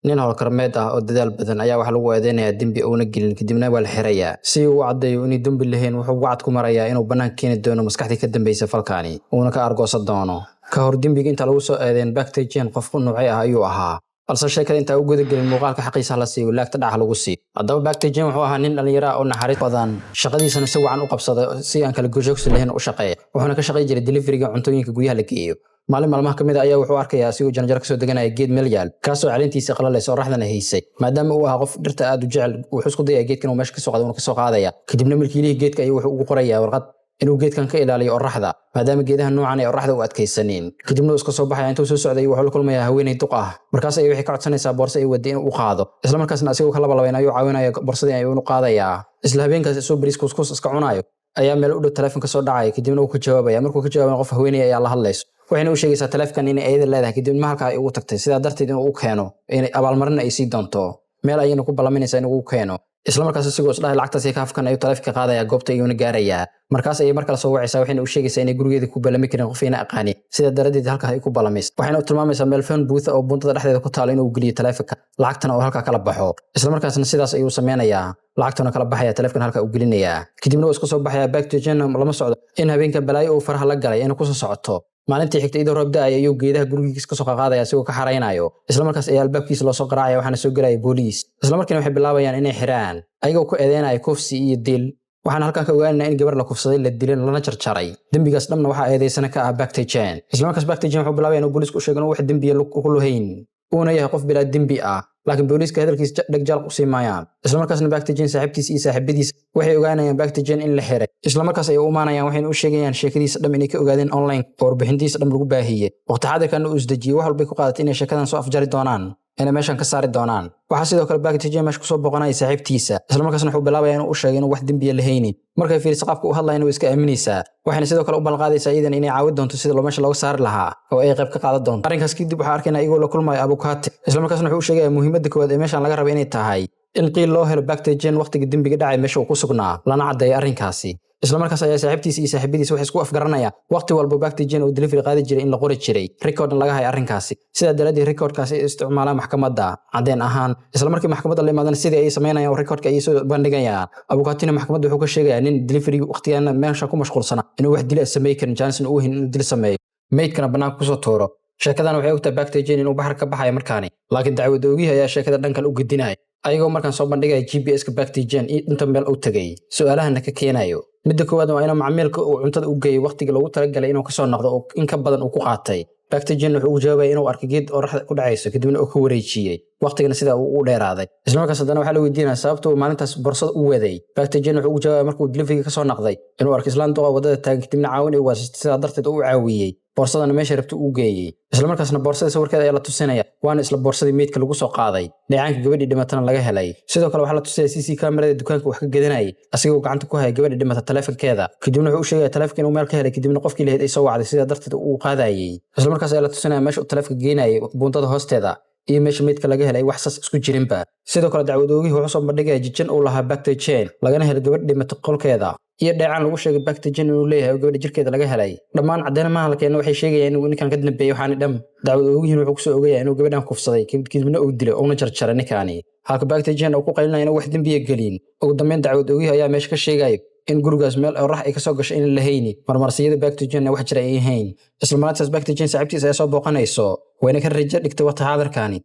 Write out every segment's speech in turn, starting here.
nin howlkarmeed ah oo dadaal badan ayaa waxa lagu eedeynayaa dembi uuna gelin kadibna waa la xirayaa si uu u caddeeyo inay dembi lahayn wuxuu wacd ku marayaa inuu bannaan keeni doono maskaxdii ka dambaysa falkaani uuna ka argoosan doono ka hor dembiga inta lagu soo eedeyn backstage qof nuucay ah ayuu ahaa balse sheekada inta uu guda gelin muuqaalka xaqiisa la siiyo laagta dhax lagu sii haddaba backstage wuxuu ahaa nin dhalinyaro ah oo naxariis badan shaqadiisana si wacan u qabsada si aan kala gooshoogsi lahayn u shaqeeya wuxuuna ka shaqeyn jiray deliveryga cuntooyinka guryaha la geeyo maalin maalmaha kamid ah ayaa wuxuu arkayaa si uu janjar ka soo deganaya geed meel yaal kaasoo caleentiisa qalalaysa oo raxdana haysay maadaama uu ahaa qof dhirta aad u jecel wuxuu isku dayay geedkan uu meesha ka soo qaado ka soo qaadaya kadibna milkiilihii geedka ayuu wuxuu ugu qorayaa warqad inuu geedkan ka ilaaliyo oraxda maadaama geedaha noocan ay oraxda u adkaysaneen kadibna uu iska soo baxaya intuu soo socday wuxuu la kulmayaa haweeney duq ah markaas ay wixii ka codsanaysaa boorso ay waday inuu u qaado isla markaasna asigoo ka labayn ayuu caawinaya boorsadii ayuu u qaadayaa isla habeenkaas soo bariis kuskus iska cunayo ayaa meel u dhow telefoonka soo dhacay kadibna uu ka jawaabaya markuu ka jawaabay qof haweeney ayaa la hadlayso waxayna u sheegaysaa telefoonkan inay ayada leedahay kadibna halka ay ugu tagtay sidaa darteed inuu u keeno inay abaalmarin ay sii doonto meel ayayna ku ballaminaysaa inuu u keeno isla markaas asigoo isdhahay lacagtaasi ka afkan ayuu telefoonka qaadaya goobta ayuuna gaarayaa markaas ayay markale soo wacaysaa waxayna u sheegaysaa inay gurigeeda ku ballami karin qof ayna aqaanin sidaa daradeed halkaa ay ku ballamayso waxayna u tilmaamaysaa meel phone booth oo buntada dhexdeeda ku taalo inuu geliyo telefoonka lacagtana oo halkaa kala baxo isla markaasna sidaas ayuu sameynayaa lacagtuna kala baxaya telefoonka halka uu gelinayaa kadibna uu iska soo baxaya backstage lama socdo in habeenka balaayo uu faraha la galay inuu ku soo socoto maalintii xigtay idoo roob da'ay ayuu geedaha gurigiisa ka soo qaadaya si uu ka xareynayo isla markaas ayaa albaabkiisa loo soo qaraacaya waxaana soo galaya booliis isla markiina waxay bilaabayaan inay xiraan ayagoo ku eedeynaya kufsi iyo dil waxaan halkan ka ogaanaynaa in gabar la kufsaday la dilay lana jarjaray dembigaas dhamna waxaa eedeysana ka ah backstage isla markaas backstage wuxuu bilaabaya inuu booliisku u sheego inuu wax dembiya ku lahayn uuna yahay qof bilaa dembi ah laakiin booliiska hadalkiisa dhagjaal u sii maayaan isla markaasna backstage saaxiibtiisa iyo saaxiibadiisa waxay ogaanayaan backstage in la xiray isla markaas ay u imaanayaan waxayna u sheegayaan sheekadiisa dham inay ka ogaadeen online oo warbixintiisa dham lagu baahiyey waqti xaadirkan uu isdejiyey wax walbay ku qaadatay inay sheekadan soo afjari doonaan inay meeshan ka saari doonaan waxaa sidoo kale backstage meesha kusoo boqonaya saaxiibtiisa isla markaasna wuxuu bilaabaya inuu u sheego inuu wax dembiya lahaynin markay fiiriso qaabka u hadlayna way iska aaminaysaa waxayna sidoo kale u balqaadaysaa iyadan inay caawin doonto sida loo meesha looga saari lahaa oo ay qayb ka qaadan doonto arrinkaas kadib waxaa arkaynaa iyagoo la kulmayo abukaate isla markaasna wuxuu u sheegayaa muhiimadda koowaad ee meeshan laga rabo inay tahay in qiil loo helo backstage waqtiga dembiga dhacay meesha uu ku sugnaa lana caddeeyo arrinkaasi isla markaas ayaa saaxiibtiisa iyo saaxiibadiisa waxay isku afgaranayaan waqti walba backstage uu delivery qaadi jiray in la qori jiray record laga hayo arrinkaasi sidaa daradeed recordkaasi ay isticmaalaan maxkamadda cadeen ahaan isla markii maxkamadda la imaadana sidii ay sameynayaan recordka ay soo bandhigayaan abukaatina maxkamadda wuxuu ka sheegayaa nin delivery waqtigaana meesha ku mashquulsana inuu wax dil sameey karin Johnson uu hin dil sameeyo maydkana banaanka ku soo tuuro sheekadan waxay ogtahay backstage inuu baxar ka baxayo markaani laakiin dacwad oogihii ayaa sheekada dhankan u gudinaya ayagoo markaan soo bandhigaya GPS-ka backstage inta meel uu tagay su'aalahana ka keenayo midda koowaad waa inuu macmiilka uu cuntada u geeyay waqtiga loogu talagalay inuu ka soo noqdo oo in ka badan uu ku qaatay backstage wuxuu u jawaabay inuu arkay geed oo raxda ku dhacayso kadibna uu ka wareejiyay waqtigana sida uu u dheeraaday isla markaas haddana waxaa la weydiinayaa sababta uu maalintaas borsada u waday backstage wuxuu u jawaabay markuu delivery ka soo noqday inuu arkay islaan duqa wadada taagan kadibna caawin ay waasistay sidaa darteed uu caawiyey boorsadana meesha rabta uu geeyay isla markaasna boorsada sawirkeeda ayaa la tusinaya waana isla boorsadii meydka lagu soo qaaday dheecaanka gabadhii dhimatana laga helay sidoo kale waxaa la tusaya CC kamerada dukaanka wax ka gadanayay asigoo gacanta ku haya gabadhii dhimata telefoonkeeda kadibna wuxuu u sheegay telefoonka inuu meel ka helay kadibna qofkii lahayd ay soo wacday sidaa darteed uu qaadayay isla markaas ayaa la tusinaya meesha uu telefoonka geynayay buuntada hoosteeda iyo meesha meydka laga helay wax sas isku jirinba sidoo kale dacwad oogihii wuxuu soo bandhigaya jijin uu lahaa backstage lagana helay gabadh dhimata qolkeeda iyo dheecaan lagu sheegay backstage inuu leeyahay gabadha jirkeeda laga helay dhammaan cadeymaha la keenay waxay sheegayaan inuu ninkan ka dambeeyay waxaan dham dacwad oogihii wuxuu ku soo ogayaa inuu gabadhan kufsaday kadibna uu dilay oo jarjaray ninkaani halka backstage uu ku qaylinaya inuu wax dembiya gelin ugu dambeyn dacwad oogihii ayaa meesha ka sheegay in gurigaas meel oo rax ay ka soo gashay in la hayni marmarsiyada backstage wax jira ay ahayn isla markaas backstage saaxiibtiisa ay soo booqanayso wayna ka rajo dhigtay waqti xaadirkaani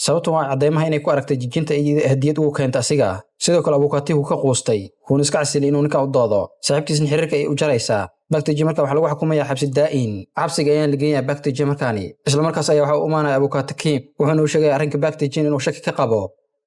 sababtu waa cadeymaha inay ku aragtay jijinta iyo hadiyad ugu keenta asiga sidoo kale abukaatigu ka quustay wuuna iska casilay inuu ninka u doodo saaxiibtiisna xiriirka ay u jaraysaa backstage marka waxa lagu xukumayaa xabsi daa'in xabsiga ayaan la geynayaa backstage markaani isla markaas ayaa waxa uu imaanaya abukaati Kim wuxuuna u sheegay arrinka backstage inuu shaki ka qabo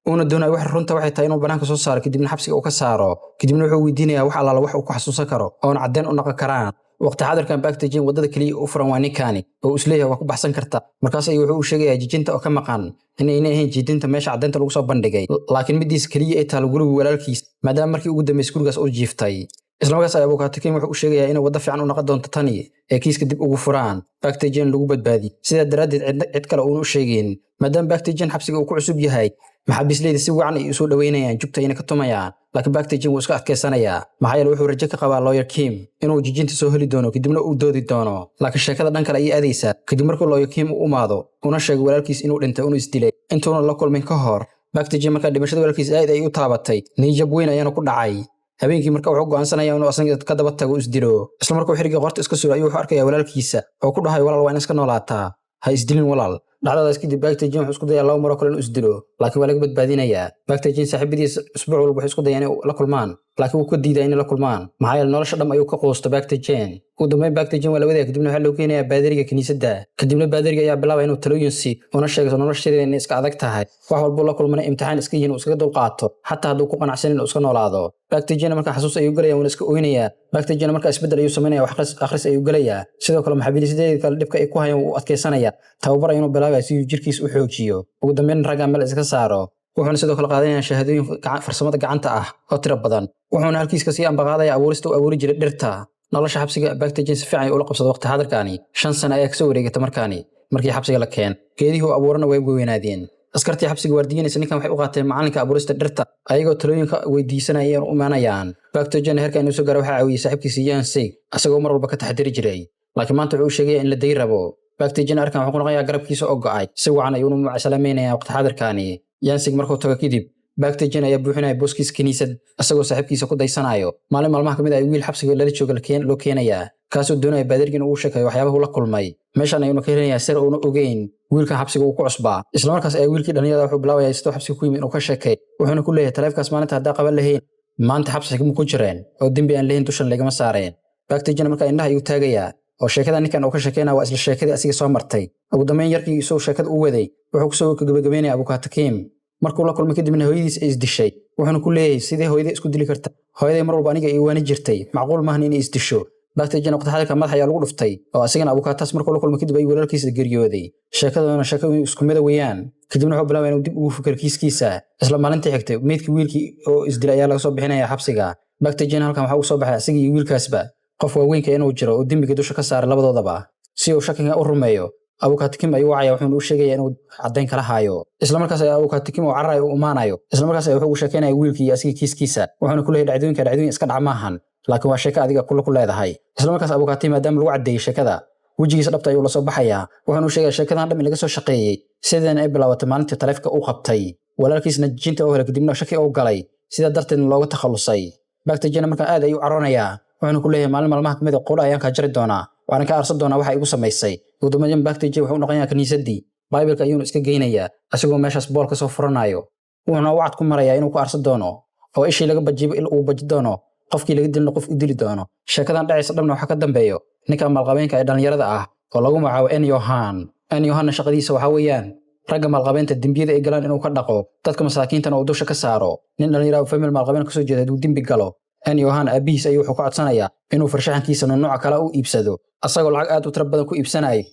una doonayo wax runta waxay tahay inuu banaanka soo saaro kadibna xabsiga uu ka saaro kadibna wuxuu weydiinayaa wax allaala wax uu ku xasuusan karo oo cadeen u noqon karaan waqti xaadirkan backstage wadada kaliya u furan waa ninkaani oo isleeyahay waa ku baxsan karta markaas ay wuxuu u sheegayaa jijinta oo ka maqan inay ahayn jidinta meesha cadeynta lagu soo bandhigay laakiin midiis kaliya ay taalo guriga walaalkiis maadaama markii ugu dambeysay gurigaas uu jiiftay isla markaas ayaa abukaati Kim wuxuu u sheegayaa inay wada fiican u noqon doonto tani ee kiiska dib ugu furaan backstage lagu badbaadi sidaa daradeed cid kale uu u sheegin maadaama backstage xabsiga uu ku cusub yahay maxaabiisleyda si wacan ay u soo dhaweynayaan jugta inay ka tumayaan laakiin backstage wuu iska adkaysanayaa maxaa yeelay wuxuu rajo ka qabaa lawyer Kim inuu jijinta soo heli doono kadibna uu doodi doono laakiin sheekada dhan kale ay aadaysaa kadib markuu lawyer Kim u imaado una sheego walaalkiis inuu dhintay inuu isdilay intuuna la kulmin ka hor Baktaji markaa dhimashada walaalkiis aad ay u taabatay niyad weyn ayaana ku dhacay habeenkii markaa wuxuu go'aansanaya inuu asaga ka daba tago isdilo isla markaa xiriga qorta iska soo ayuu wuxuu arkaya walaalkiisa oo ku dhahay walaal waa in iska noolaataa ha isdilin walaal dhacdadaas kadib Baktaji wuxuu isku dayaa laba mar kale inuu isdilo laakiin waa laga badbaadinayaa Baktaji saaxiibadiisa usbuuc walba wuxuu isku dayaa inay la kulmaan laakiin wuu ka diiday inay la kulmaan maxaa yeelay nolosha dham ayuu ka qoosto Baktaji ugu dambeyn Baktaji waa la wadaagay kadibna waxa loo keenayaa baadariga kaniisadda kadibna baadariga ayaa bilaabay inuu talooyin siiyo una sheego nolosheeda inay iska adag tahay wax walba la kulmana imtixaan iska yihiin uu iska dul qaato xataa hadduu ku qanacsanin uu iska noolaado Baktaji markaa xasuus ayuu galaya una iska ooynayaa Baktaji markaa isbedel ayuu sameeyaa wax akhris ayuu galayaa sidoo kale maxaabiilisteeda kale dhibka ay ku hayaan uu adkeysanaya tababar ayuu bilaabay si uu jirkiisa u xoojiyo ugu dambeyn ragga meel iska saaro wuxuuna sidoo kale qaadanayaa shahaadooyin farsamada gacanta ah oo tiro badan wuxuuna halkiiska sii ambaqaadaya abuurista uu abuuri jiray dhirta nolosha xabsiga Baktaji si fiican ula qabsaday waqti xaadirkaani 5 sano ayaa ka soo wareegtay markii xabsiga la keen geedihii abuurana way weynaadeen askartii xabsiga waardiyeynaysa ninkan waxay u qaateen macalinka abuurista dhirta ayagoo talooyinka weydiisanayeen u imaanayaan Baktaji heerka inuu soo gaaro waxa caawiyay saaxiibkiisa Yansig asagoo mar walba ka taxadiri jiray laakiin maanta wuxuu sheegay in la day rabo Baktaji arkan wuxuu noqonayaa garabkiisa oo go'ay si wacan ayuu u macsalaameynaya waqti xaadirkaani Yansig markuu tago kadib Baktaji ayaa buuxinaya booskiisa kaniisad asagoo saaxiibkiisa ku daysanayo maalin maalmaha kamid ah wiil xabsiga la jooga loo keenaya kaasoo doonaya baadariga inuu u sheekayo waxyaabaha uu la kulmay meeshan ayuu ka helayaa sir uu ogeyn wiilka xabsiga uu ku cusbaa isla markaas ay wiilkii dhalinyarada wuxuu bilaabayaa sidoo xabsiga ku yimid inuu ka sheekay wuxuuna ku leeyahay taleefkaas maalinta hadda qaban lahayn maanta xabsiga ku jireen oo dambi aan lahayn dushan lagama saareen Baktaji markaa indhaha ayuu taagayaa oo sheekada ninkan uu ka sheekeynaa waa isla sheekadii asiga soo martay ugu dambeyn yarkii soo sheekada u waday wuxuu ku soo gabagabeynaya Abukatakim markuu la kulmay kadibna hooyadiis ay isdishay wuxuuna ku leeyahay sidee hooyada isku dili karta hooyaday mar walba aniga ay waani jirtay macquul maahan inay isdisho Baktaji waqti xaadirka madaxa ayaa lagu dhuftay oo asigana Abukatas markuu la kulmay kadib ay walaalkiisa geeriyooday sheekadana sheeko isku mid weeyaan kadibna wuxuu bilaabay inuu dib ugu fikir kiiskiisa isla maalintii xigtay meedkii wiilkii oo isdilay ayaa laga soo bixinaya xabsiga Baktaji halkan waxa uu soo baxay asiga iyo wiilkaasba qof waaweynka inuu jiro oo dambiga dusha ka saaray labadoodaba si uu shakiga u rumeeyo Abukatakim ayuu wacaya wuxuu u sheegay inuu cadeyn kala hayo isla markaas ay Abukatakim oo carray u imaanayo isla markaas ay wuxuu u sheekeynaya wiilkii asiga kiiskiisa wuxuuna ku leeyahay dhacdooyin iska dhacmaahan laakiin waa sheeko adiga ku leedahay isla markaas Abukatakim maadaama lagu cadeeyay sheekada wajigiisa dhabta ayuu la soo baxaya wuxuuna u sheegay sheekadan dham laga soo shaqeeyay sidaan ay bilaabatay maalintii taleefka uu qabtay walaalkiisna jinta oo helay kadibna shaki uu galay sida darteed looga takhalusay Baktaji markaa aad ayuu caroonaya wuxuuna ku leeyahay maalin maalmaha kamid ah qowl ayaan ka jari doonaa waxaan ka arsan doonaa waxa igu sameysay ugu dambeyn Baktaji wuxuu noqonayaa kaniisadii Bible-ka ayuu iska geynayaa asagoo meeshaas bool ka soo furanayo wuxuuna wacd ku marayaa inuu ku arsan doono oo ishii laga bajibo uu baji doono qofkii laga dilno qof u dili doono sheekadan dhacaysa dhamna waxa ka dambeeyo ninka maalqabeenka ee dhalinyarada ah oo lagu magacaabo Yohan shaqadiisa waxa weeyaan ragga maalqabeenta dambiyada ay galaan inuu ka dhaqo dadka masaakiintana uu dusha ka saaro nin dhalinyaro family maalqabeen ka soo jeeda uu dambi galo Yohan abiis ayuu wuxuu ka codsanayaa inuu farshaxankiisa nooc kale u iibsado asagoo lacag aad u tiro badan ku iibsanay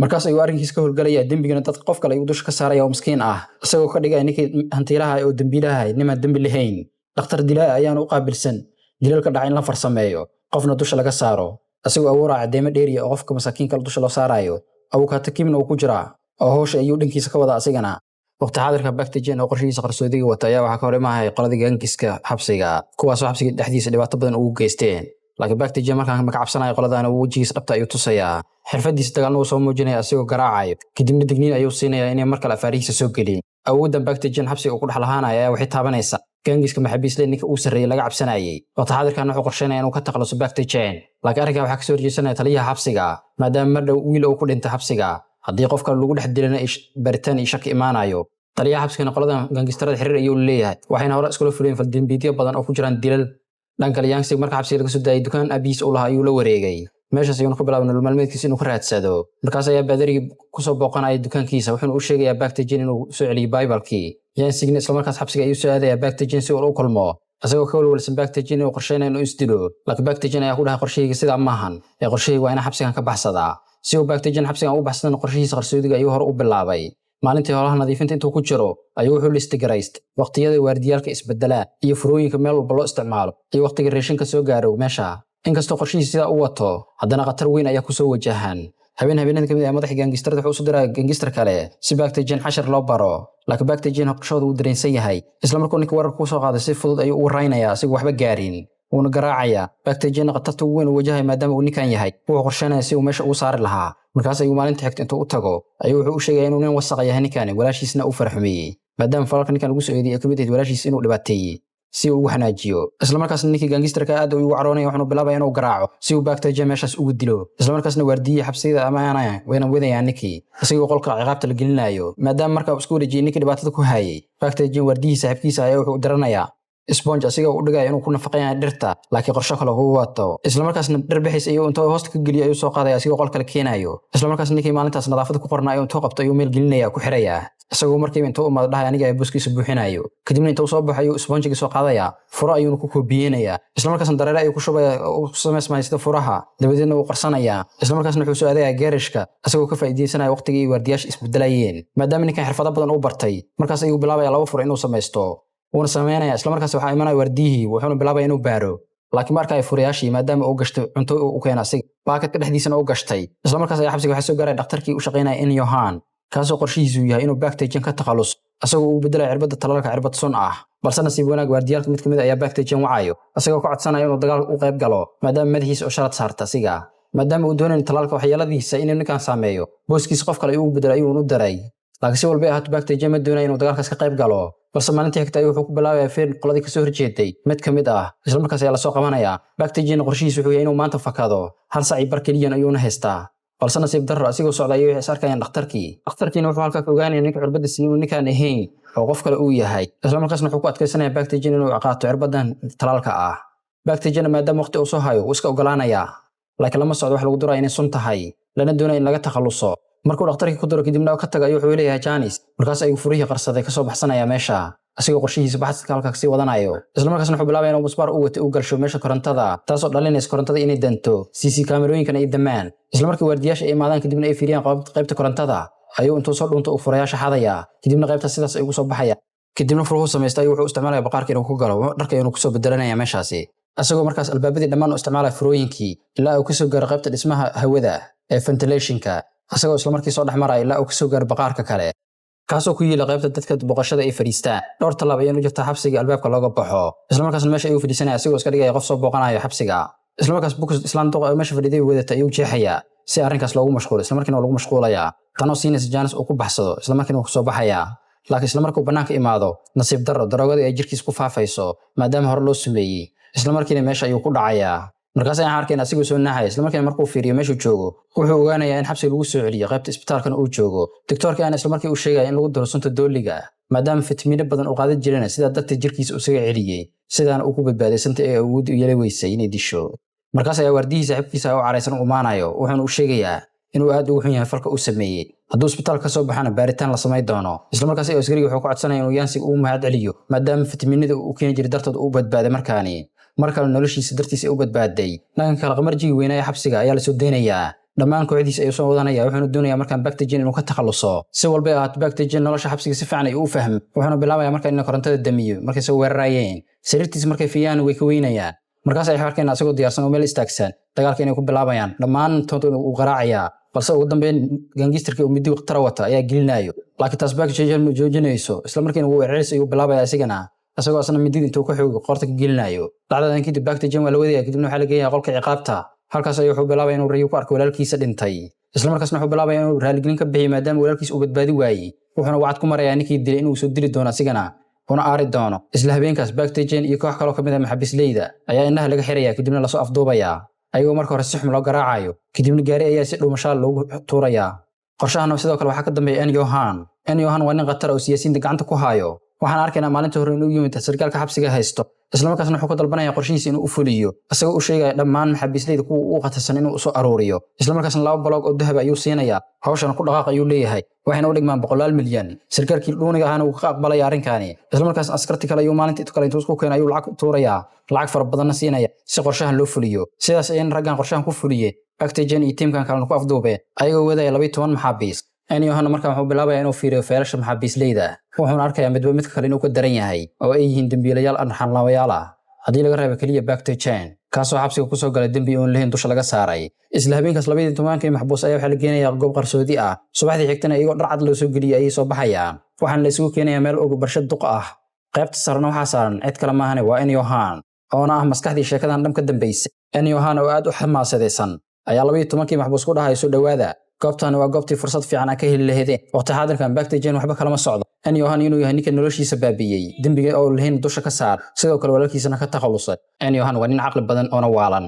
markaas ayuu arrinkiisa ka howlgalaya dambigana dad qof kale ayuu dusha ka saaraya oo miskiin ah asagoo ka dhigay ninkii hantiilaha oo dambiilaha niman dambi lahayn dhakhtar dilaa ayaan u qaabilsan dilalka dhacay in la farsameeyo qofna dusha laga saaro asagoo awoora cadeemo dheeriya oo qofka masaakiinka dusha loo saarayo Abukatakimna uu ku jiraa oo hawsha ayuu dhankiisa ka wada asigana waqti xaadirka Baktaji oo qorshihiisa qarsoodiga wata ayaa waxa ka hor imaahay qoladii gangiska xabsiga kuwaas oo xabsiga dhexdiisa dhibaato badan ugu geysteen laakiin Baktaji markaan ma ka cabsanayo qoladana uu wajigiisa dhabta ayuu tusayaa xirfadiisa dagaalna uu soo muujinaya asagoo garaacayo kadibna digniin ayuu siinaya inay mar kale afaarihiisa soo gelin awoodan Baktaji xabsiga ku dhaxlahaanaya ayaa waxay taabanaysa gangiska maxaabiisle ninka uu sareeyay laga cabsanayay waqti xaadirkan wuxuu qorsheynaya inuu ka taqaluso Baktaji laakiin arrinka waxa ka soo horjeesanaya taliyaha xabsiga maadaama mar dhow wiil uu ku dhintay xabsiga haddii qofka lagu dhex dilana baritaan iyo shaki imaanayo taliyaha xabsiga qoladan gangistarada xiriir ayuu leeyahay waxayna hore iskula fuleen faldambiidyo badan oo ku jiraan dilal dhanka Yansig marka xabsiga laga soo daayay dukaan abiis uu lahaa ayuu la wareegay meeshaas ayuu ku bilaabay nolol maalmeedkiisa inuu ka raadsado markaas ayaa baadariga ku soo booqanaya dukaankiisa wuxuuna u sheegayaa Baktaji inuu soo celiyo Bible-kii Yansigna isla markaas xabsiga ayuu soo aadaya Baktaji si uu u kulmo asagoo ka walwalsan Baktaji inuu qorsheynayo inuu isdilo laakiin Baktaji ayaa ku dhahay qorsheyga sida maahan ee qorsheyga waa in xabsigan ka baxsadaa si uu Baktaji xabsigan u baxsadana qorshihiisa qarsoodiga ayuu hore u bilaabay maalintii holaha nadiifinta intuu ku jiro ayuu wuxuu listigarayst waqtiyada waardiyaalka isbedela iyo furooyinka meel walba loo isticmaalo iyo waqtiga raashinka soo gaaro meesha inkastoo qorshihiisa sida uu wato haddana khatar weyn ayaa ku soo wajahan habeenada kamid ah madaxii gangistarada wuxuu soo diray gangistar kale si Baktaji xashar loo baro laakiin Baktaji qorshood uu dareensan yahay isla markuu ninka warar ku soo qaaday si fudud ayuu u raynayaa si waxba gaarin ونقراعيا باكتيجين قطته وين وجهه ما دام ونكان يهي هو قرشانه سي ومش او صار لها markaas ayuu maalintii xigtay intuu u tago ayuu wuxuu u sheegay inuu nin wasaq yahay ninkan walaashiisna u farxumiyay maadaama falka ninkan ugu soo eediyay kamid ah walaashiis inuu dhibaateeyay si uu xanaajiyo isla markaasna ninkii gaangistarka aad uu caroonay wuxuu bilaabay inuu garaaco si uu baakteeja meeshaas ugu dilo isla markaasna waardiye xabsida amaana wayna wadayaan ninkii isagoo qolka ciqaabta la gelinayo maadaama markaa isku wareejiyay ninkii dhibaatada ku hayay baakteeja waardiye saaxiibkiisa ayaa wuxuu daranayaa sponge asiga u dhigay inuu ku nafaqeeyo dhirta laakiin qorshe kale uu wato isla markaasna dhir bixis ayuu intuu hoosta ka geliyo ayuu soo qaaday asigoo qolka la keenayo isla markaasna ninkii maalintaas nadaafada ku qornaayo intuu qabto ayuu meel gelinaya ku xiraya isagoo markii intuu umad dhahay aniga ay buskiisa buuxinayo kadibna intuu soo baxayo sponge soo qaadaya furo ayuu ku koobiyeenaya isla markaasna dareere ayuu ku shubaya oo sameysmay sida furaha dabadeedna uu qarsanaya isla markaasna wuxuu soo aadaya geerishka isagoo ka faa'iideysanaya waqtigii waardiyaasha isbedelayeen maadaama ninkan xirfado badan u bartay markaas ayuu bilaabay laba furo inuu sameysto wana sameynaya isla markaas waxa imanay wardiyi wuxuu bilaabay inuu baaro laakiin marka ay furiyaashii maadaama uu gashto cunto uu keenay asig baakadka dhexdiisana uu gashtay isla markaas ay xabsiga waxa soo gaaray dhakhtarkii u shaqeynay in Yohan kaasoo qorshihiisu yahay inuu baakteejin ka takhalus asagoo uu bedelay cirbada talaalka cirbad sun ah balse nasiib wanaag waardiyaalka mid kamid ayaa baakteejin wacayo asagoo ku codsanaya inuu dagaal u qayb galo maadaama madaxiisa oo sharad saarta asiga maadaama uu doonayo talaalka waxyeeladiisa inuu ninkan saameeyo booskiisa qof kale uu bedelay ayuu u daray laakiin si walba ahaat baakteejin ma doonayo inuu dagaalkaas ka qayb galo balse maalintii xigtay wuxuu ku bilaabay feen qoladii ka soo horjeeday mid kamid ah isla markaas ayaa la soo qabanaya baakteejin qorshihiisu wuxuu yahay inuu maanta fakado hal saac bar kaliyan ayuu haystaa balse nasiib darro asigoo socday ayuu is arkayaan dhakhtarkiina wuxuu halka ka ogaanaya ninka cirbada siiyay ninkan ahayn oo qof kale uu yahay isla markaasna wuxuu ku adkaysanaya baakteejin inuu qaato cirbadan talaalka ah baakteejin maadaama waqti uu soo hayo iska ogolaanaya laakiin lama socdo wax lagu duray inay sun tahay lana doonayo in laga takhaluso markuu dhakhtarkii ku daro kadibna ka tagay wuxuu leeyahay Janis markaas ayuu furihii qarsaday ka soo baxsanaya meesha asigoo qorshihiisa baxsadka halka sii wadanayo isla markaasna wuxuu bilaabay inuu musbaar u wato u galsho meesha korontada taasoo dhalinaysa korontada inay danto CC kaamirooyinkan ay damaan isla markii waardiyaasha ay imaadaan kadibna ay fiiriyaan qaybta korontada ayuu intuu soo dhunto u furayaasha xadaya kadibna qaybta sidaas ay ugu soo baxaya kadibna furuhu sameystay wuxuu isticmaalaya baqaarka inuu ku galo dharka inuu ku soo bedelanaya meeshaasi asagoo markaas albaabadii dhammaan u isticmaalaya furooyinkii ilaa uu ka soo gaaro qaybta dhismaha hawada ee ventilationka asagoo isla markii soo dhaxmaray ilaa uu ka soo gaaro baqaarka kale kaasoo ku yeelay qaybta dadka boqoshada ay fariistaan dhowr talaab ayuu jirta xabsiga albaabka looga baxo isla markaasna meesha ayuu fadhiisanaya asagoo iska dhigaya qof soo booqanayo xabsiga isla markaas bukus islaan doq meesha fadhiday wadata ayuu jeexaya si arrinkaas loogu mashquulo isla markiina lagu mashquulaya tanoo siinaysa Janis uu ku baxsado isla markiina uu soo baxaya laakiin isla markuu banaanka imaado nasiib darro daroogada ay jirkiisa ku faafayso maadaama hore loo sameeyay isla markiina meesha ayuu ku dhacaya markaas ayaan arkayna asigoo soo naaxay isla markiina markuu fiiriyo meeshuu joogo wuxuu ogaanayaa in xabsiga lagu soo celiyo qaybta isbitaalkana uu joogo doctorka aan isla markii uu sheegay in lagu daro sunta dooliga maadaama fitamiino badan uu qaadan jireen sida dadka jirkiisa uu saga celiyay sidaan uu ku badbaaday sunta ee awood u yeelay weysay inay disho markaas ayaa waardiyihiisa saaxiibkiisa oo careysan u imaanayo wuxuuna u sheegayaa inuu aad ugu xun yahay falka uu sameeyay hadduu isbitaalka soo baxana baaritaan la sameey doono isla markaas ay askariga wuxuu ku codsanayaa inuu Yansi uu mahad celiyo maadaama fitamiinada uu keenay jiray dartood uu badbaaday markaani markale noloshiisa dartiisa u badbaaday nagan kala qamarjii weynaa xabsiga ayaa la soo deenayaa dhammaan kooxdiisa ayuu soo wadanaya wuxuuna doonayaa markaan baakteejin inuu ka takhaluso si walba ahaat baakteejin nolosha xabsiga si fiican ay u fahmo wuxuuna bilaabayaa markaan in korontada damiyo markay soo weerarayeen sariirtiisa markay fiiyaan way ka weynayaan markaas ay arkayna asagoo diyaarsan oo meel istaagsan dagaalka inay ku bilaabayaan dhammaan toonta uu qaraacayaa balse ugu dambeyn gaangistarkii uu midi waqti wata ayaa gelinayo laakiin taas baakteejin ma joojinayso isla markiina uu weerarayay ayuu bilaabaya asigana asagoo asna midid intuu ka xoog qorta ka gelinayo dhacdadan kadib baakteejin waa la wadaya kadibna waxa la geeyaa qolka ciqaabta halkaas ayuu wuxuu bilaabay inuu rayo ku arko walaalkiisa dhintay isla markaasna wuxuu bilaabay inuu raaligelin ka bixiyo maadaama walaalkiisa uu badbaadi waayay wuxuuna wacd ku marayaa ninkii dilay inuu soo dili doono asigana una aari doono isla habeenkaas baakteejin iyo koox kale kamid ah maxaabisleyda ayaa indhaha laga xiraya kadibna la soo afduubaya ayagoo marka hore si xum loo garaacayo kadibna gaari ayaa si dhuumashaal loogu tuuraya qorshahana sidoo kale waxaa ka dambeeya Yohan waa nin qatar oo siyaasiyiinta gacanta ku hayo waxaan arkaynaa maalinta hore inuu yimid sarkaalka xabsiga haysto isla markaasna wuxuu ku dalbanaya qorshihiisa inuu u fuliyo asagoo u sheegaya dhammaan maxaabisleyda kuwa uu qatarsan inuu soo aruuriyo isla markaasna 2 baloog oo dahab ayuu siinaya hawshan ku dhaqaaq ayuu leeyahay waxayna u dhigmaan 100 milyan sarkaalkii dhuuniga ahana uu ka aqbalaya arrinkaani isla markaasna askarti kale ayuu maalintii kale intuu isku keenay ayuu lacag tuuraya lacag fara badan siinaya si qorshahan loo fuliyo sidaas ayaan raggan qorshahan ku fuliyay baakteejin iyo tiimkan kale ku afduubeen ayagoo wadaya 12 maxaabiis Yohan markaa wuxuu bilaabay inuu fiiriyo feelasha maxaabisleyda wuxuuna arkayaa midba midka kale inuu ka daran yahay oo ay yihiin dambiilayaal arxanlaawayaal ah haddii laga reebo kaliya baakteejin kaasoo xabsiga ku soo galay dambi oon lahayn dusha laga saaray isla habeenkaas 12 maxbuus ayaa waxa la geenayaa goob qarsoodi ah subaxdii xigtana iyagoo dhar cad loo soo geliyay ayay soo baxayaan waxaana la isugu keenayaa meel ugu barshad duq ah qaybta sarna waxaa saaran cid kale maahane waa Yohan oona ah maskaxdii sheekadan dham ka dambeysay. Yohan oo aad u xamaasadaysan ayaa 12kii maxbuus ku dhahay soo dhawaada. goobtan waa goobtii fursad fiican ka heli lahaydeen. waqti xaadirkan backstage waxba kala ma socdo. Yohan inuu yahay ninka noloshiisa baabiyay dambiga oo lahayn dusha ka saar sidoo kale walaalkiisana ka takhalusay. Yohan waa nin caqli badan oo waalan.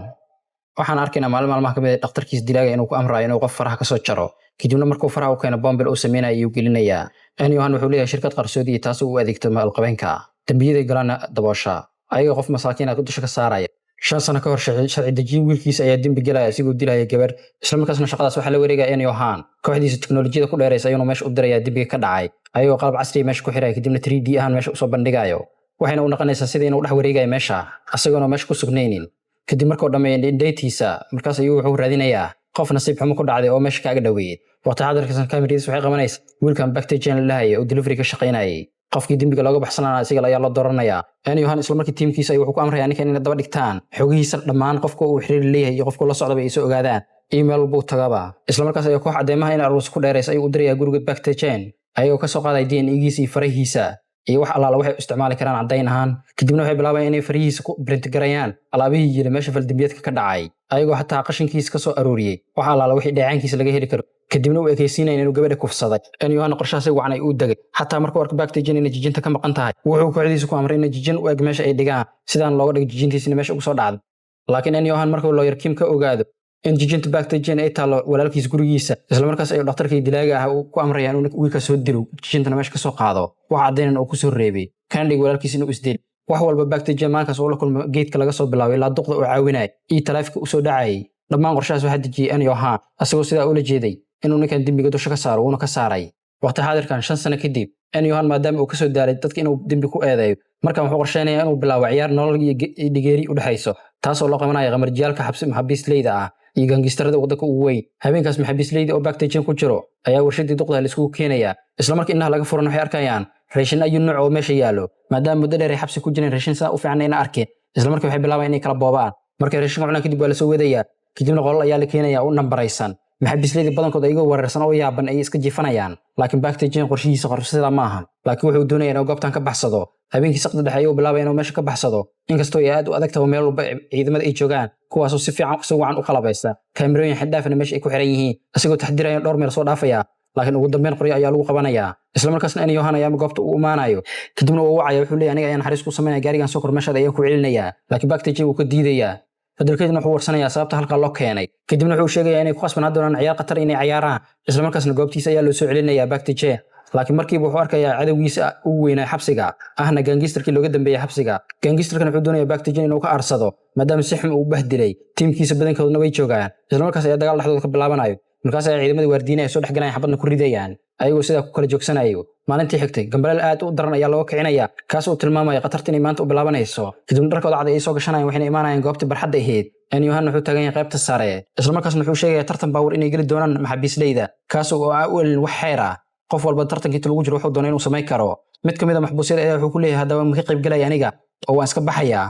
waxaan arkaynaa maalmaha kamid ah dhakhtarkiis dilaaga inuu ku amrayo inuu qof faraha ka soo jaro kadibna markuu faraha u keeno bombil uu sameeyay ayuu gelinayaa. Yohan wuxuu leeyahay shirkad qarsoodi taas oo u adeegto maalqabeenka dambiyada galana daboosha ayaga qof masaakiin ah dusha ka saaraya. 5 sano ka hor sharci dejiye wiilkiisa ayaa dambi galaya asigoo dilaya gabar isla markaasna shaqadaas waxa la wareegaya Yohan kooxdiisa teknolojiyada ku dheeraysa ayuu meesha u diraya dambiga ka dhacay ayagoo qalab casri ah meesha ku xiray kadibna 3D ahaan meesha u soo bandhigayo waxayna u noqonaysaa sida inuu dhex wareegayo meesha asagoo meesha ku sugnaynin. kadib markuu dhameeyay indhaytiisa markaas ayuu wuxuu raadinayaa qof nasiib xumo ku dhacday oo meesha kaaga dhaweeyay. waqti xaadirkan kaamiridiisa waxay qabanaysaa wiilkan backstage lahaayay oo delivery ka shaqeynayay qofkii dambiga looga baxsanaa asiga ayaa la dooranayaa. Yohan isla markii tiimkiisa ay wuxuu ku amrayaa ninkan inay daba dhigtaan xogihiisa dhammaan qofka uu xiriir leeyahay iyo qofka la socda ay soo ogaadaan email buu tagaba isla markaas ay koox cadeemaha in arus ku dheeraysa ay u diraya guriga backstage ayuu ka soo qaaday DNA-giisa iyo farahiisa iyo wax allaala waxay isticmaali karaan cadeyn ahaan kadibna waxay bilaabayaan inay farihiisa ku print garayaan alaabihii yiri meesha faldambiyadka ka dhacay ayagoo xataa qashinkiisa ka soo arooriyay wax allaala wixii dheecaankiisa laga heli karo kadibna uu ekaysiinayay inuu gabadha kufsaday. Yohan qorshahaas wacanay uu dagay xataa markuu arko backstage inay jijinta ka maqan tahay wuxuu kooxdiisa ku amray in jijin u eg meesha ay dhigaan sidaan looga dhig jijintiisina meesha ugu soo dhacday. laakiin Yohan markuu lawyer Kim ka ogaado in jijinta backstage ay taalo walaalkiis gurigiisa isla markaas ay dhakhtarkii dilaaga ah ku amrayaan inuu wiilka soo dilo jijintana meesha ka soo qaado wax cadeynan oo ku soo reebay kan dhig walaalkiis inuu isdil wax walba backstage markaas oo la kulmo geedka laga soo bilaabay ilaa duqda oo caawinay iyo taleefka u soo dhacay dhammaan qorshahaas waxa dejiyay Yohan asagoo sidaa ula jeeday inuu ninkan dambiga dusha ka saaro uuna ka saaray. waqti xaadirkan 5 sano kadib Yohan maadaama uu ka soo daalay dadka inuu dambi ku eedeeyo markaan wuxuu qorsheenayaa inuu bilaabo ciyaar nolol iyo dhigeeri u dhaxayso taasoo loo qabanayo qamarjiyaalka xabsi maxaabiisleyda ah iyo gangistarada waddanka ugu weyn. habeenkaas maxaabiisleyda oo backstage ku jiro ayaa warshadii duqda la isku keenaya isla markii innaha laga furan waxay arkayaan raashin ayu nooc oo meesha yaalo maadaama muddo dheer ay xabsi ku jireen raashin saa u fiican ayna arkeen isla markii waxay bilaabayaan inay kala boobaan markay raashin cunaan kadib waa la soo wadayaa kadibna qolal ayaa la keenaya u nambaraysan maxaabiisleyda badankooda ayagoo weerarsan oo yaaban ay iska jiifanayaan laakiin backstage qorshihiisa qorsada ma ahan laakiin wuxuu doonayaa inuu goobtan ka baxsado. habeenkii saqda dhexe ayuu bilaabay inuu meesha ka baxsado inkastoo ay aad u adag tahay meel walba ciidamada ay joogaan kuwaasoo si fiican si wacan u qalabeysta kaamirooyin xaddaafna meesha ay ku xiran yihiin asigoo taxdiraya dhowr meel soo dhaafaya laakiin ugu dambeyn qoryo ayaa lagu qabanayaa isla markaasna Yohan ayaa goobta u imaanayo kadibna uu wacaya wuxuu leeyahay aniga ayaan naxariis ku sameynaya gaarigan soo kor meesha ayaan ku celinayaa laakiin backstage uu ka diidayaa fadalkeedna wuxuu warsanayaa sababta halka loo keenay kadibna wuxuu sheegayaa inay ku qasbanaan doonaan ciyaar qatar inay ciyaaraan isla markaasna goobtiisa ayaa loo soo celinayaa backstage laakiin markiiba wuxuu arkayaa cadawgiisa ugu weynaa xabsiga ahna gangistarkii looga dambeeyay xabsiga gangistarkan wuxuu doonayaa backstage inuu ka arsado maadaama si xum uu bahdilay tiimkiisa badankoodna way joogaan isla markaas ayaa dagaal dhexdooda ka bilaabanayo markaas ay ciidamada waardiinaya soo dhexgalayaan xabadna ku ridayaan ayagoo sidaa ku kala joogsanayo. maalintii xigtay gambaleel aad u daran ayaa looga kicinaya kaas oo tilmaamaya qatarta inay maanta u bilaabanayso kadib dharkooda cad ay soo gashanayaan waxayna imaanayaan goobtii barxadda ahayd. Yohan wuxuu taagan yahay qaybta sare isla markaasna wuxuu sheegayaa tartan baawar inay geli doonaan maxaabiisleyda kaas oo u elin wax xeer ah qof walba tartankii lagu jiro wuxuu doonay inuu sameyn karo. mid kamid ah maxbuusyada ayaa wuxuu ku leeyahay haddaba ma ka qayb galaya aniga oo waan iska baxayaa.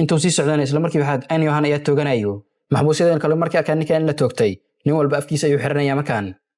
intuu sii socdaan isla markii Yohan ayaa tooganayo maxbuusyada kale markii arkaan ninkan in la toogtay nin walba afkiisa ayuu xiranaya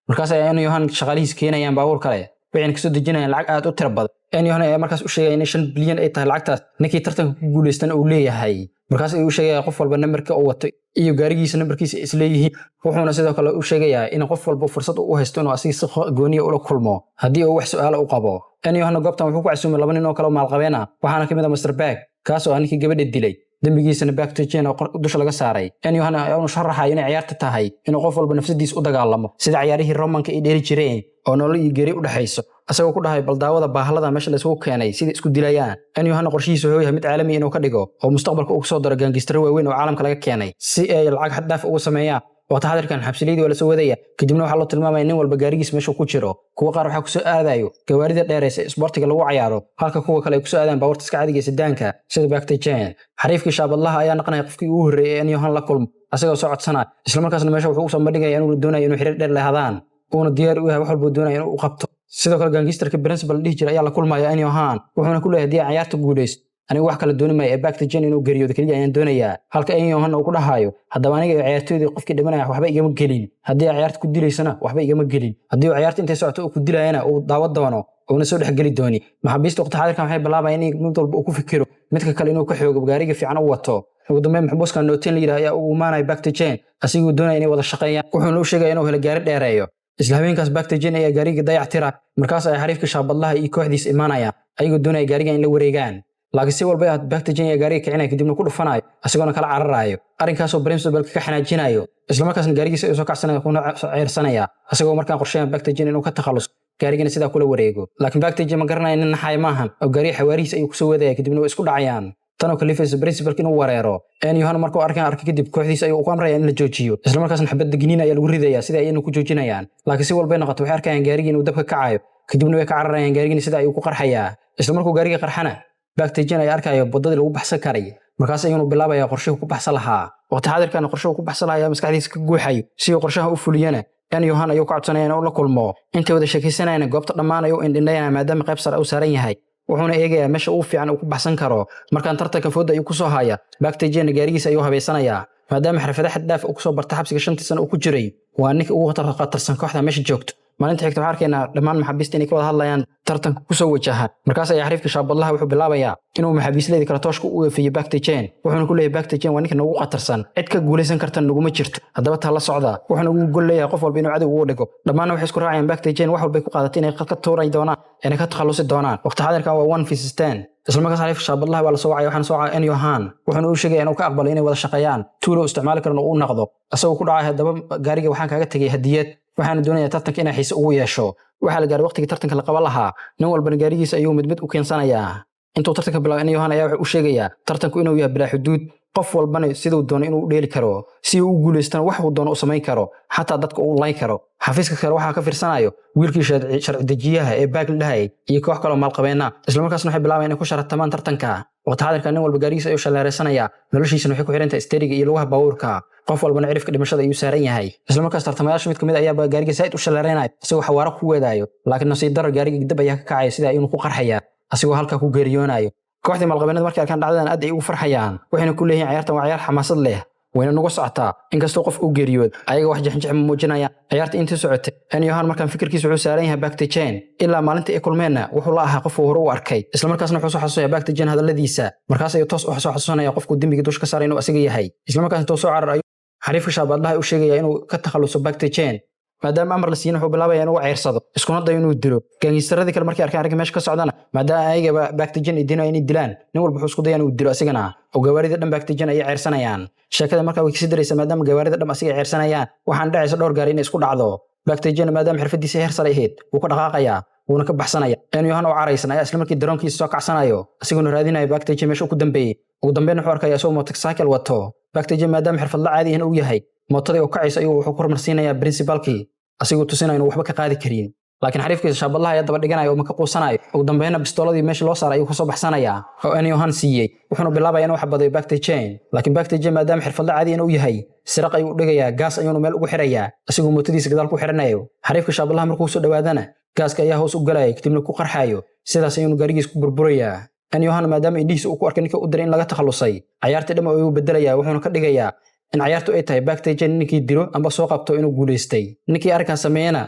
markaas ayaa Yohan shaqaalihiis keenayaan baawur kale waxayna kasoo dejinayaan lacag aad u tiro badan. Yohan ayaa markaas u sheegay in 5 bilyan ay tahay lacagtaas ninkii tartanka ku guuleystan uu leeyahay markaas ayuu sheegay qof walba nambarka uu wato iyo gaarigiisa nambarkiisa isleeyihiin wuxuuna sidoo kale u sheegayaa in qof walba fursad u haysto inuu asiga si gooniya ula kulmo haddii uu wax su'aalo u qabo. Yohan goobtan wuxuu ku casuumay 2 nin oo kale maalqabeena waxaana kamid ah Mr. Bag kaas oo ninkii gabadha dilay dambigiisana backstage oo dusha laga saaray. Yohan ayaa u sharaxay in ciyaarta tahay inuu qof walba nafsadiisa u dagaalamo sida ciyaarihii Romanka ay dheeri jireen oo nolol iyo geeri u dhaxayso asagoo ku dhahay bal daawada baahlada meesha la isku keenay sida isku dilayaan. Yohan qorshihiisu wuxuu yahay mid caalami inuu ka dhigo oo mustaqbalka uu soo daro gangster waaweyn oo caalamka laga keenay si ay lacag xad dhaaf ugu sameeyaan. waqti xaadirkan xabsileedii wala soo wadaya kadibna waxa loo tilmaamay nin walba gaarigiisa meesha ku jiro kuwa qaar waxa ku soo aadayo gawaarida dheeraysa isboortiga lagu ciyaaro halka kuwa kale ay ku soo aadaan baawarta iska caadiga sidaanka sida backstage. xariifkii shaabadlaha ayaa naqnay qofkii ugu horeeyay in Yohan la kulmo asagoo soo codsana isla markaasna meesha wuxuu soo bandhigay inuu doonayo inuu xiriir dheer leeyahay uuna diyaar u yahay wax walba doonayo inuu qabto. sidoo kale gangsterka principal dhihi jiray ayaa la kulmaya in Yohan wuxuuna ku leeyahay ciyaarta guuleyst aniga wax kala dooni maayo backstage inuu gariyo kaliya ayaan doonayaa halka Yohan uu ku dhahayo haddaba aniga ciyaartoydii qofkii dhimanaya waxba igama gelin haddii ciyaarta ku dilaysana waxba igama gelin haddii ciyaarta intay socoto uu ku dilayana uu daawad doono oo na soo dhex gali dooni maxaabiista waqti xaadirkan waxay bilaabayaan in mid walba uu ku fikiro midka kale inuu ka xoogo gaariga fiican u wato ugu dambeyn maxbuuska nootin la yiraahdo ayaa uu imaanay Bactigen asigoo doonaya inay wada shaqeeyaan wuxuuna u sheegay inuu helo gaari dheereeyo isla habeenkaas Bactigen ayaa gaariga dayactira markaas ay xariifka shaabadlaha iyo kooxdiis imaanaya ayagoo doonaya gaariga in la wareegaan laakiin si walba aad Bactigen ayaa gaariga kicinay kadibna ku dhufanayo asigoo kala cararayo arrinkaas oo principal ka xanaajinayo isla markaasna gaarigiisa soo kacsanaya kuna ceersanaya asigoo markaan qorsheeyay Bactigen inuu ka takhaluso gaarigana sida kula wareego laakiin Bactigen ma garanayo in naxay maahan oo gaari xawaariis ay ku soo wadaya kadibna way isku dhacayaan tan oo kalifaysa principal inuu wareero Yohan markuu arkay kadib kooxdiisa ayuu ku amray in la joojiyo isla markaasna xabad digniin ayaa lagu ridayaa sida ay inuu ku joojinayaan laakiin si walba noqoto waxay arkayaan gaariga inuu dabka kacayo kadibna way ka cararayaan gaarigina sida ay ku qarxayaa isla markuu gaariga qarxana Bactigen ay arkayo wadada lagu baxsan karay markaas ayuu bilaabaya qorshaha ku baxsan lahaa waqti xaadirkan qorshaha ku baxsan lahaa maskaxdiisa ka guuxayo si uu qorshaha u fuliyana Yohan ayuu ka codsanaya inuu la kulmo inta wada sheekaysanayna goobta dhamaanayo in dhinayna maadaama qayb sare uu saaran yahay wuxuuna eegayaa meesha uu fiican uu ku baxsan karo markaan tartanka fooda ayuu ku soo haya Bactigen gaarigiisa ayuu habeysanayaa maadaama xirfadaha xad dhaaf uu ku soo bartay xabsiga 5 sano uu ku jiray waa ninka ugu khatarsan kooxda meesha joogto maalinta xigta waxaan arkaynaa dhammaan maxaabiista inay ka wada hadlayaan tartanka ku soo wajahan markaas ayaa xariifka shaabadlaha wuxuu bilaabayaa inuu maxaabiisleedii kala tooshka u eefiyo Bactigen wuxuuna ku leeyahay Bactigen waa ninka ugu khatarsan cid ka guuleysan karta naguma jirto haddaba taa la socda wuxuuna ugu gol leeyahay qof walba inuu cadow ugu dhigo dhammaan waxay isku raacayaan Bactigen wax walba ku qaadatay inay ka tuuray doonaan inay ka takhalusi doonaan waqti xaadirkan waa 1 vs 10 isla markaas xariifka shaabadlaha waa la soo wacay waxaan soo wacay Yohan wuxuuna u sheegay inuu ka aqbalo inay wada shaqeeyaan tuulo isticmaali karno uu noqdo asagoo ku dhacay haddaba gaariga waxaan kaaga tagay hadiyad waxaan doonayaa tartanka inay xiiso ugu yeesho waxa la gaaray waqtiga tartanka la qaban lahaa nin walba gaarigiisa ayuu mid u keensanayaa intuu tartanka bilaabay Yohan ayaa wuxuu u sheegaya tartanku inuu yahay bilaa xuduud qof walbana sidoo doono inuu dheeli karo si uu guuleystana wax uu doono u sameyn karo xataa dadka uu layn karo xafiiska kale waxa ka fiirsanayo wiilkii sharci dejiyaha ee baag dhahay iyo koox kale maal qabeena isla markaasna waxay bilaabeen inay ku sharatamaan tartanka waqti xaadirkan nin walba gaarigiisa ayuu shaleeraysanaya noloshiisana waxay ku xirantahay steeriga iyo lugaha baabuurka qof walbana cirifka dhimashada ayuu saaran yahay isla markaas tartamayaasha mid kamid ayaa gaariga said u shaleereynay isagoo xawaaro ku weedaayo laakiin nasiib darro gaariga dib ayaa ka kacay sida inuu ku qarxaya asigoo halka ku geeriyoonayo kooxdii maalqabeennada markay arkaan dhacdadan aad ay ugu farxayaan waxayna ku leeyihiin ciyaartan waa ciyaar xamaasad leh wayna nagu socotaa inkastoo qof uu geeriyood ayaga wax jixinjix ma muujinaya ciyaarta intii socotay Yohan markaan fikirkiisa wuxuu saaran yahay Bactigen ilaa maalintii ay kulmeenna wuxuu la ahaa qof hore u arkay isla markaasna wuxuu soo xasuusanaya Bactigen hadaladiisa markaas ayuu toos u soo xasuusanaya qofku dambiga dush ka saaray inuu asiga yahay isla markaasna toos soo carar xariifka shaabadlaha u sheegaya inuu ka takhaluso Bactigen maadaama amar la siiyay wuxuu bilaabaya inuu ceersado iskuna dayo inuu dilo gaangistaradii kale markay arkaan arrinka meesha ka socdana maadaama ayaga Bactigen idinay inay dilaan nin walba wuxuu isku dayaa inuu dilo asigana oo gawaarida dhan Bactigen ay ceersanayaan sheekada markaa way kasii daraysaa maadaama gawaarida dhan asiga ceersanayaan waxaan dhacaysa dhowr gaari inay isku dhacdo Bactigen maadaama xirfadiisa heer sare ahayd wuu ka dhaqaaqaya wuuna ka baxsanaya Yohan oo caraysan ayaa isla markii daroonkiisa soo kacsanayo asiguna raadinayo Bactigen meesha ku dambeeyay ugu dambeyn wuxuu arkaya soo motorcycle wato Bactigen maadaama xirfad la caadi uu yahay mootadii oo kacaysa ayuu wuxuu ku hormarsiinayaa principalkii asigoo tusinaya inuu waxba ka qaadi karin laakiin xariifkiisa shaabadlaha ayaa daba dhiganayo oo ma ka quusanayo ugu dambeynna bistooladii meesha loo saaray ayuu ka soo baxsanaya oo Yohan siiyay wuxuuna bilaabaya inuu xabadayo Bactigen laakiin Bactigen maadaama xirfad la caadi uu yahay siraq ayuu dhigayaa gaas ayuu meel ugu xirayaa asigoo mootadiisa gadaal ku xiranayo xariifka shaabadlaha markuu soo dhawaadana gaaska ayaa hoos u galaya kadibna ku qarxayo sidaas ayuu gaarigiisa ku burburayaa Yohan maadaama indhihiisa uu ku arkay ninka u diray in laga takhalusay ciyaartii dhama ayuu bedelayaa wuxuuna ka dhigayaa in ciyaartu ay tahay Bactigen ninkii dilo amba soo qabto inuu guuleystay ninkii arrinkan sameeyana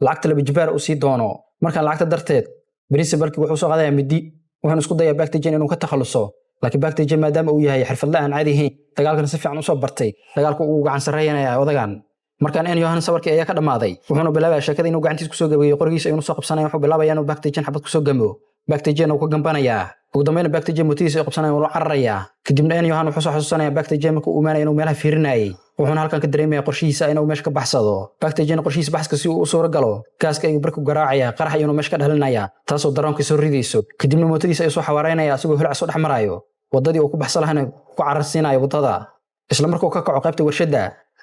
lacagta la bijbaar u sii doono markaan lacagta darteed principalki wuxuu soo qaadayaa midi wuxuuna isku dayaa Bactigen inuu ka takhaluso laakiin Bactigen maadaama uu yahay xirfad la'aan caadi ahayn dagaalkana si fiican u soo bartay dagaalku uu gacan sareeyanaya odagan markaan Yohan sabarkii ayaa ka dhamaaday wuxuuna bilaabayaa sheekada inuu gacantiisa ku soo gabeeyo qorigiisa inuu soo qabsanayo wuxuu bilaabayaa inuu Bactigen xabad ku soo gamo Bactigen uu ka gambanayaa ugu dambeyn Bactigen mootadiisa ay qabsanayaan wuu cararayaa kadibna Yohan wuxuu soo xasuusanaya Bactigen markuu u imaanay inuu meelaha fiirinayay wuxuuna halkan ka dareemayaa qorshihiisa inuu meesha ka baxsado Bactigen qorshihiisa baxska si uu u soo galo gaaska ayuu barku garaacaya qarax ayuu meesha ka dhalinaya taasoo daroonka soo ridayso kadibna mootadiisa ay soo xawaareynaya asigoo holac soo dhaxmarayo wadadii uu ku baxsanahay ku cararsiinayo wadada isla markuu ka kaco qaybta warshada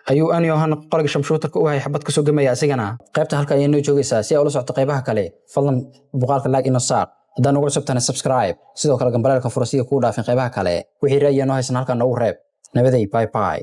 ayuu Yohan qoriga shamshuutarka u hay xabad ka soo gamaya asigana qaybta halka ay noo joogaysaa si ay ula socoto qaybaha kale fadlan muuqaalka like ino saar haddaan ugu cusubtana subscribe sidoo kale gambalaalka furasiga ku dhaafin qaybaha kale wixii ra'yi noo haysan halkan noogu reeb nabaday bye bye